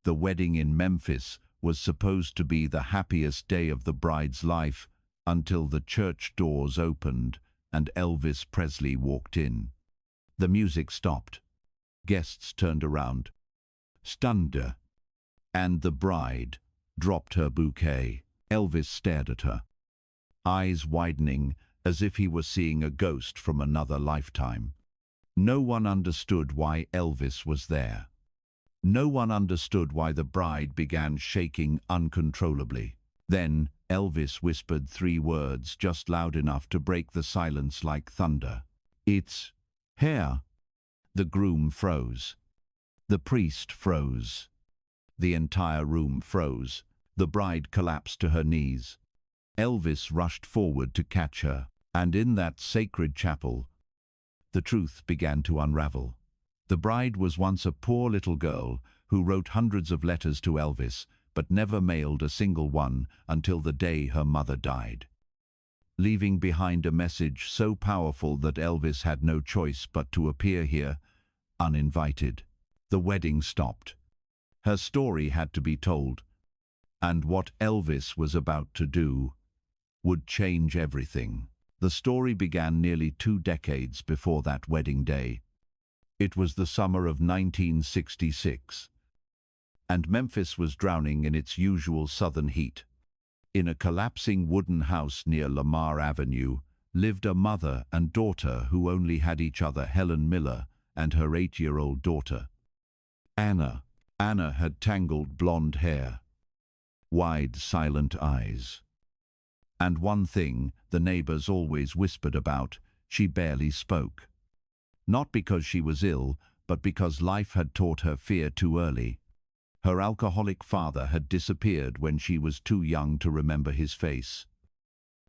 The wedding in Memphis was supposed to be the happiest day of the bride's life until the church doors opened and Elvis Presley walked in. The music stopped. Guests turned around, stunned, and the bride dropped her bouquet. Elvis stared at her, eyes widening as if he were seeing a ghost from another lifetime. No one understood why Elvis was there. No one understood why the bride began shaking uncontrollably. Then Elvis whispered 3 words just loud enough to break the silence like thunder. "It's here." The groom froze. The priest froze. The entire room froze. The bride collapsed to her knees. Elvis rushed forward to catch her, and in that sacred chapel, the truth began to unravel. The bride was once a poor little girl who wrote hundreds of letters to Elvis, but never mailed a single one until the day her mother died, leaving behind a message so powerful that Elvis had no choice but to appear here, uninvited. The wedding stopped. Her story had to be told, and what Elvis was about to do would change everything. The story began nearly 2 decades before that wedding day. It was the summer of 1966, and Memphis was drowning in its usual southern heat. In a collapsing wooden house near Lamar Avenue lived a mother and daughter who only had each other, Helen Miller and her 8-year-old daughter, Anna. Anna had tangled blonde hair, wide, silent eyes, and one thing the neighbors always whispered about: she barely spoke. Not because she was ill, but because life had taught her fear too early. Her alcoholic father had disappeared when she was too young to remember his face,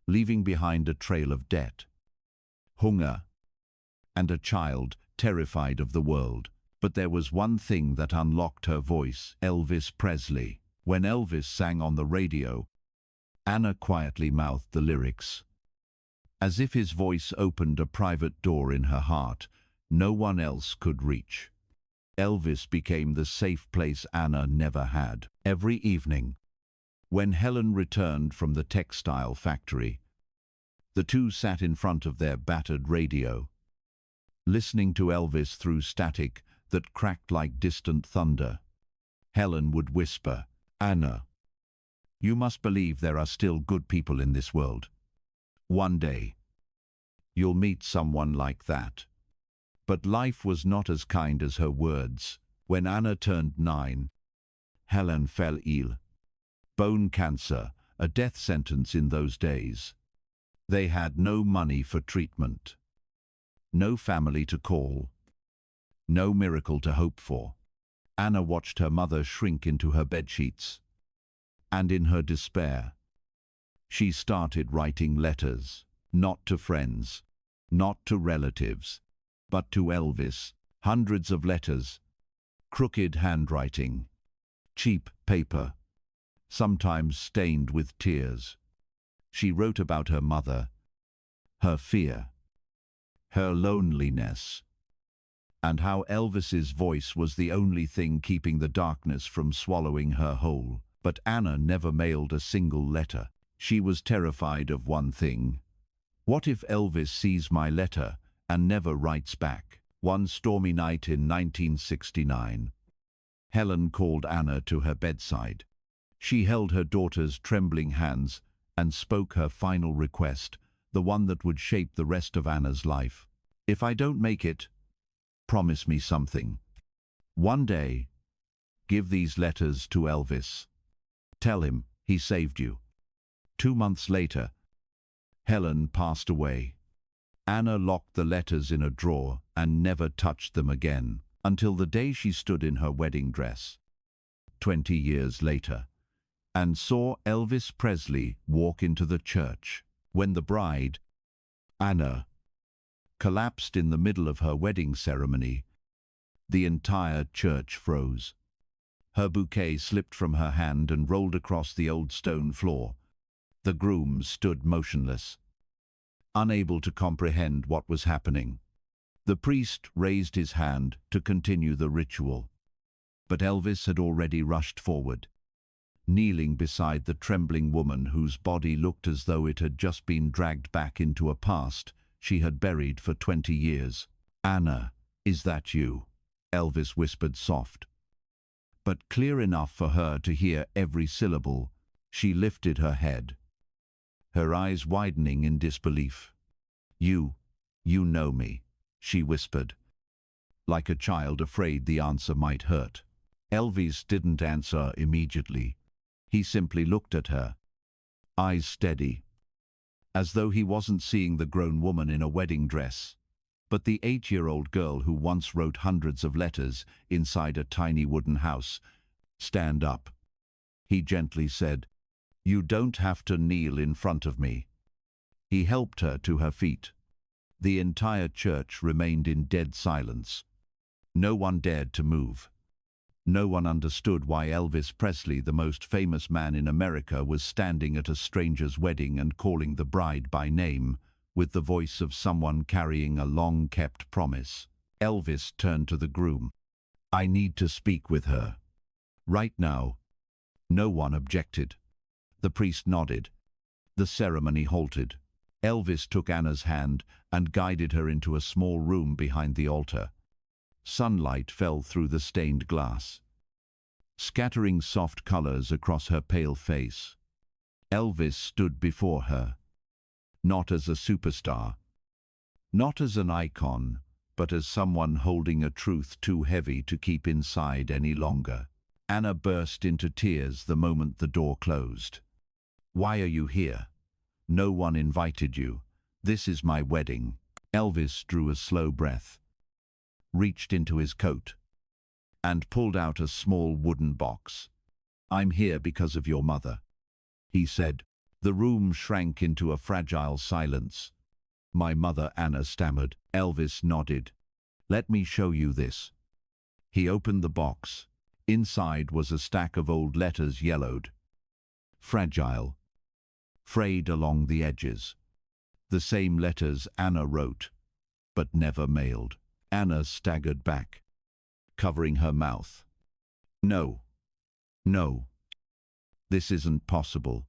leaving behind a trail of debt, hunger, and a child terrified of the world. But there was one thing that unlocked her voice: Elvis Presley. When Elvis sang on the radio, Anna quietly mouthed the lyrics, as if his voice opened a private door in her heart no one else could reach. Elvis became the safe place Anna never had. Every evening, when Helen returned from the textile factory, the two sat in front of their battered radio, listening to Elvis through static that cracked like distant thunder. Helen would whisper, "Anna, you must believe there are still good people in this world. One day, you'll meet someone like that." But life was not as kind as her words. When Anna turned 9, Helen fell ill. Bone cancer, a death sentence in those days. They had no money for treatment, no family to call, no miracle to hope for. Anna watched her mother shrink into her bedsheets, and in her despair, she started writing letters, not to friends, not to relatives, but to Elvis. Hundreds of letters, crooked handwriting, cheap paper, sometimes stained with tears. She wrote about her mother, her fear, her loneliness, and how Elvis's voice was the only thing keeping the darkness from swallowing her whole. But Anna never mailed a single letter. She was terrified of one thing: what if Elvis sees my letter and never writes back? One stormy night in 1969, Helen called Anna to her bedside. She held her daughter's trembling hands and spoke her final request, the one that would shape the rest of Anna's life. "If I don't make it, promise me something. One day, give these letters to Elvis. Tell him he saved you." 2 months later, Helen passed away. Anna locked the letters in a drawer and never touched them again, until the day she stood in her wedding dress, 20 years later, and saw Elvis Presley walk into the church. When the bride, Anna, collapsed in the middle of her wedding ceremony, the entire church froze. Her bouquet slipped from her hand and rolled across the old stone floor. The groom stood motionless, unable to comprehend what was happening. The priest raised his hand to continue the ritual, But Elvis had already rushed forward, kneeling beside the trembling woman whose body looked as though it had just been dragged back into a past she had buried for 20 years. "Anna, is that you?" Elvis whispered soft, but clear enough for her to hear every syllable. She lifted her head, her eyes widening in disbelief. You know me," she whispered, like a child afraid the answer might hurt. Elvis didn't answer immediately. He simply looked at her, eyes steady, as though he wasn't seeing the grown woman in a wedding dress, but the 8-year-old girl who once wrote hundreds of letters inside a tiny wooden house. "Stand up," he gently said. "You don't have to kneel in front of me." He helped her to her feet. The entire church remained in dead silence. No one dared to move. No one understood why Elvis Presley, the most famous man in America, was standing at a stranger's wedding and calling the bride by name, with the voice of someone carrying a long-kept promise. Elvis turned to the groom. "I need to speak with her. Right now." No one objected. The priest nodded. The ceremony halted. Elvis took Anna's hand and guided her into a small room behind the altar. Sunlight fell through the stained glass, scattering soft colors across her pale face. Elvis stood before her, not as a superstar, not as an icon, but as someone holding a truth too heavy to keep inside any longer. Anna burst into tears the moment the door closed. "Why are you here? No one invited you. This is my wedding." Elvis drew a slow breath, reached into his coat, and pulled out a small wooden box. "I'm here because of your mother," he said. The room shrank into a fragile silence. "My mother," Anna stammered. Elvis nodded. "Let me show you this." He opened the box. Inside was a stack of old letters, yellowed, fragile, frayed along the edges. The same letters Anna wrote, but never mailed. Anna staggered back, covering her mouth. No, this isn't possible.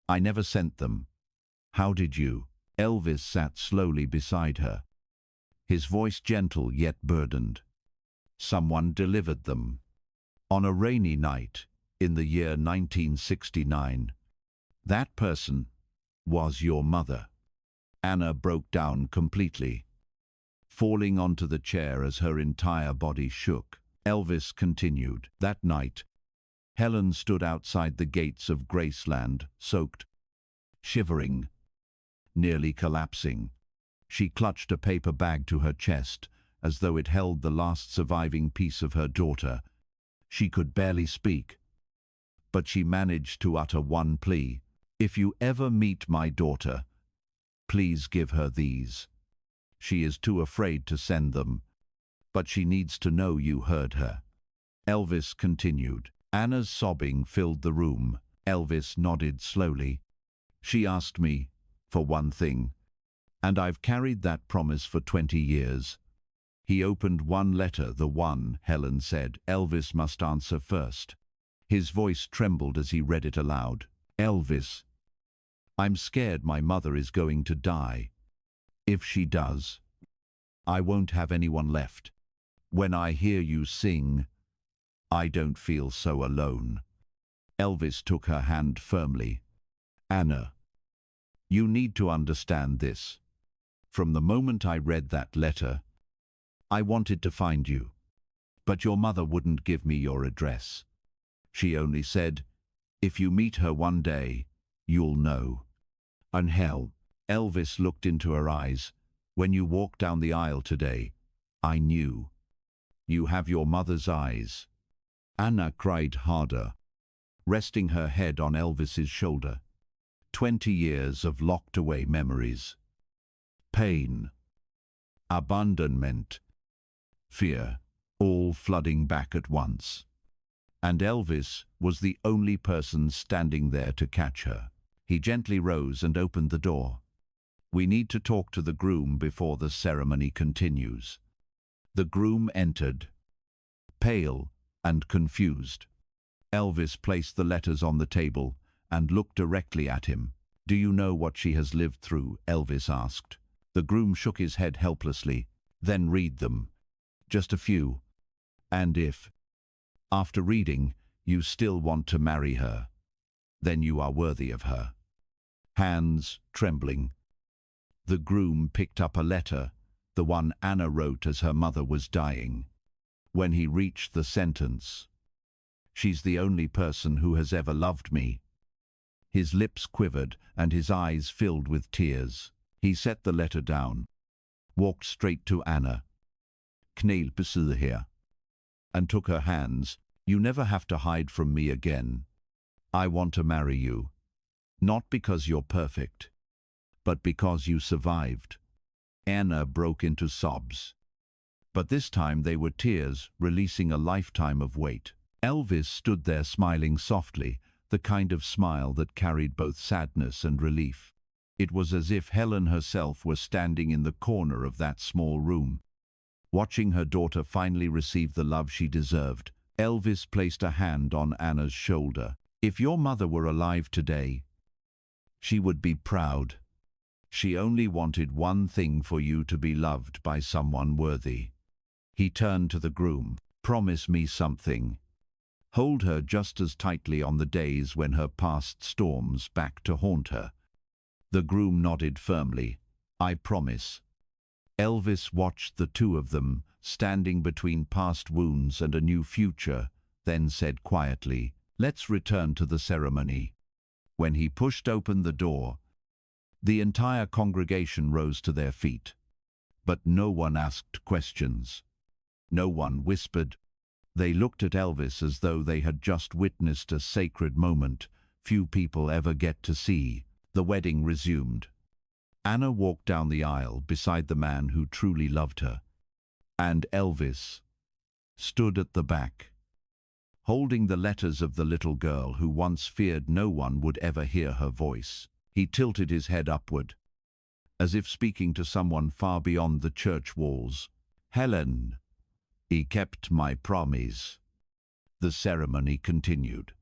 I never sent them. How did you?" Elvis sat slowly beside her, his voice gentle yet burdened. "Someone delivered them. On a rainy night in the year 1969. That person was your mother." Anna broke down completely, falling onto the chair as her entire body shook. Elvis continued. "That night, Helen stood outside the gates of Graceland, soaked, shivering, nearly collapsing. She clutched a paper bag to her chest, as though it held the last surviving piece of her daughter. She could barely speak, but she managed to utter one plea. "If you ever meet my daughter, please give her these. She is too afraid to send them, but she needs to know you heard her." Elvis continued. Anna's sobbing filled the room. Elvis nodded slowly. "She asked me for one thing, and I've carried that promise for 20 years. He opened one letter, the one, Helen said. Elvis must answer first. His voice trembled as he read it aloud. "Elvis, I'm scared my mother is going to die. If she does, I won't have anyone left. When I hear you sing, I don't feel so alone." Elvis took her hand firmly. "Anna, you need to understand this. From the moment I read that letter, I wanted to find you. But your mother wouldn't give me your address. She only said, if you meet her one day, you'll know." "And hell," Elvis looked into her eyes, "when you walked down the aisle today, I knew. You have your mother's eyes." Anna cried harder, resting her head on Elvis's shoulder. 20 years of locked-away memories. Pain. Abandonment. Fear, all flooding back at once. And Elvis was the only person standing there to catch her. He gently rose and opened the door. "We need to talk to the groom before the ceremony continues." The groom entered, pale, and confused. Elvis placed the letters on the table and looked directly at him. "Do you know what she has lived through?" Elvis asked. The groom shook his head helplessly. "Then read them. Just a few. And if, after reading, you still want to marry her, then you are worthy of her." Hands trembling, the groom picked up a letter, the one Anna wrote as her mother was dying. When he reached the sentence, "She's the only person who has ever loved me," his lips quivered and his eyes filled with tears. He set the letter down, walked straight to Anna, "Kneel beside her," and took her hands. "You never have to hide from me again. I want to marry you. Not because you're perfect, but because you survived." Anna broke into sobs. But this time they were tears, releasing a lifetime of weight. Elvis stood there smiling softly, the kind of smile that carried both sadness and relief. It was as if Helen herself were standing in the corner of that small room. Watching her daughter finally receive the love she deserved, Elvis placed a hand on Anna's shoulder. "If your mother were alive today, she would be proud. She only wanted one thing: for you to be loved by someone worthy." He turned to the groom. "Promise me something. Hold her just as tightly on the days when her past storms back to haunt her." The groom nodded firmly. "I promise." Elvis watched the two of them, standing between past wounds and a new future, then said quietly, "Let's return to the ceremony." When he pushed open the door, the entire congregation rose to their feet. But no one asked questions. No one whispered. They looked at Elvis as though they had just witnessed a sacred moment few people ever get to see. The wedding resumed. Anna walked down the aisle beside the man who truly loved her, and Elvis stood at the back, holding the letters of the little girl who once feared no one would ever hear her voice. He tilted his head upward, as if speaking to someone far beyond the church walls. "Helen, he kept my promise." The ceremony continued,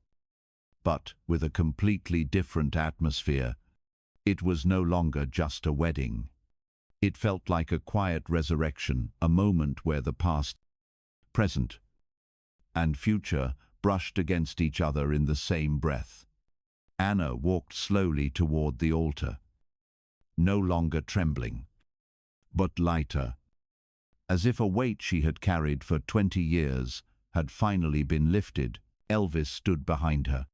but with a completely different atmosphere. It was no longer just a wedding. It felt like a quiet resurrection, a moment where the past, present, and future brushed against each other in the same breath. Anna walked slowly toward the altar, no longer trembling, but lighter, as if a weight she had carried for 20 years had finally been lifted. Elvis stood behind her,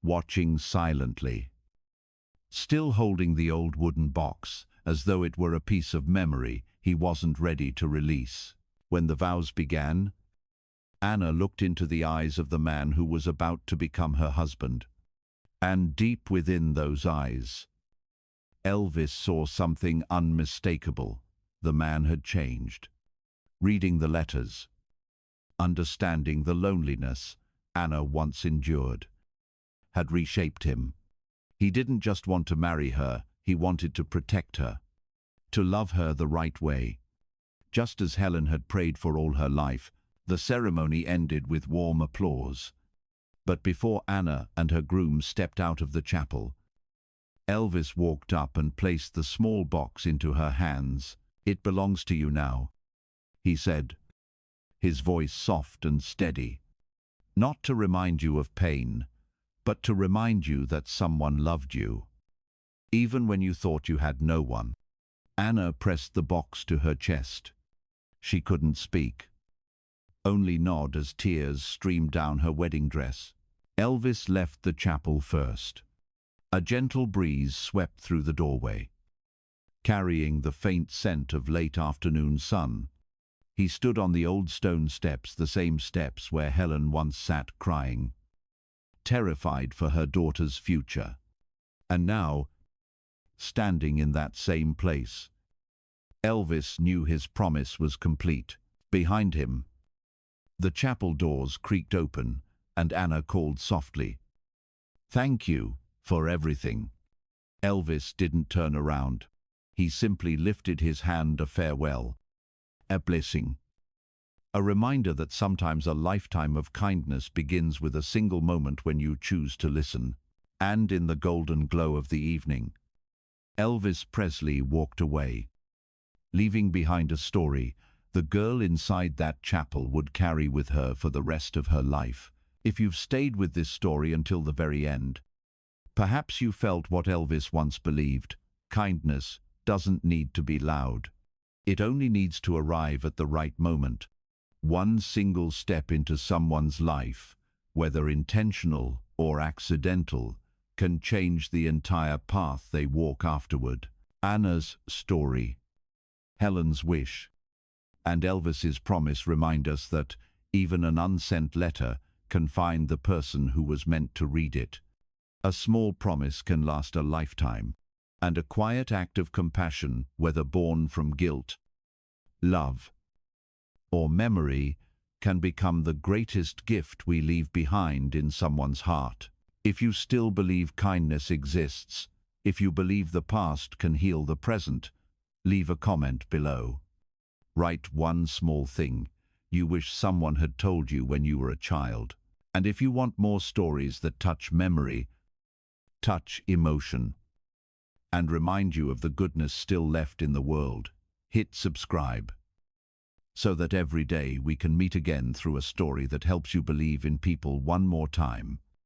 watching silently, still holding the old wooden box, as though it were a piece of memory he wasn't ready to release. When the vows began, Anna looked into the eyes of the man who was about to become her husband. And deep within those eyes, Elvis saw something unmistakable. The man had changed. Reading the letters, understanding the loneliness Anna once endured, had reshaped him. He didn't just want to marry her, he wanted to protect her, to love her the right way. Just as Helen had prayed for all her life, the ceremony ended with warm applause. But before Anna and her groom stepped out of the chapel, Elvis walked up and placed the small box into her hands. "It belongs to you now," he said, his voice soft and steady. "Not to remind you of pain, but to remind you that someone loved you, even when you thought you had no one." Anna pressed the box to her chest. She couldn't speak, only nod as tears streamed down her wedding dress. Elvis left the chapel first. A gentle breeze swept through the doorway, carrying the faint scent of late afternoon sun. He stood on the old stone steps, the same steps where Helen once sat crying, terrified for her daughter's future. And now, standing in that same place, Elvis knew his promise was complete. Behind him, the chapel doors creaked open, and Anna called softly, "Thank you for everything." Elvis didn't turn around. He simply lifted his hand, a farewell, a blessing. A reminder that sometimes a lifetime of kindness begins with a single moment when you choose to listen. And in the golden glow of the evening, Elvis Presley walked away, leaving behind a story the girl inside that chapel would carry with her for the rest of her life. If you've stayed with this story until the very end, perhaps you felt what Elvis once believed: kindness doesn't need to be loud. It only needs to arrive at the right moment. One single step into someone's life, whether intentional or accidental, can change the entire path they walk afterward. Anna's story, Helen's wish, and Elvis's promise remind us that even an unsent letter can find the person who was meant to read it. A small promise can last a lifetime, and a quiet act of compassion, whether born from guilt, love, or memory, can become the greatest gift we leave behind in someone's heart. If you still believe kindness exists, if you believe the past can heal the present, leave a comment below. Write one small thing you wish someone had told you when you were a child. And if you want more stories that touch memory, touch emotion, and remind you of the goodness still left in the world, hit subscribe, so that every day we can meet again through a story that helps you believe in people one more time.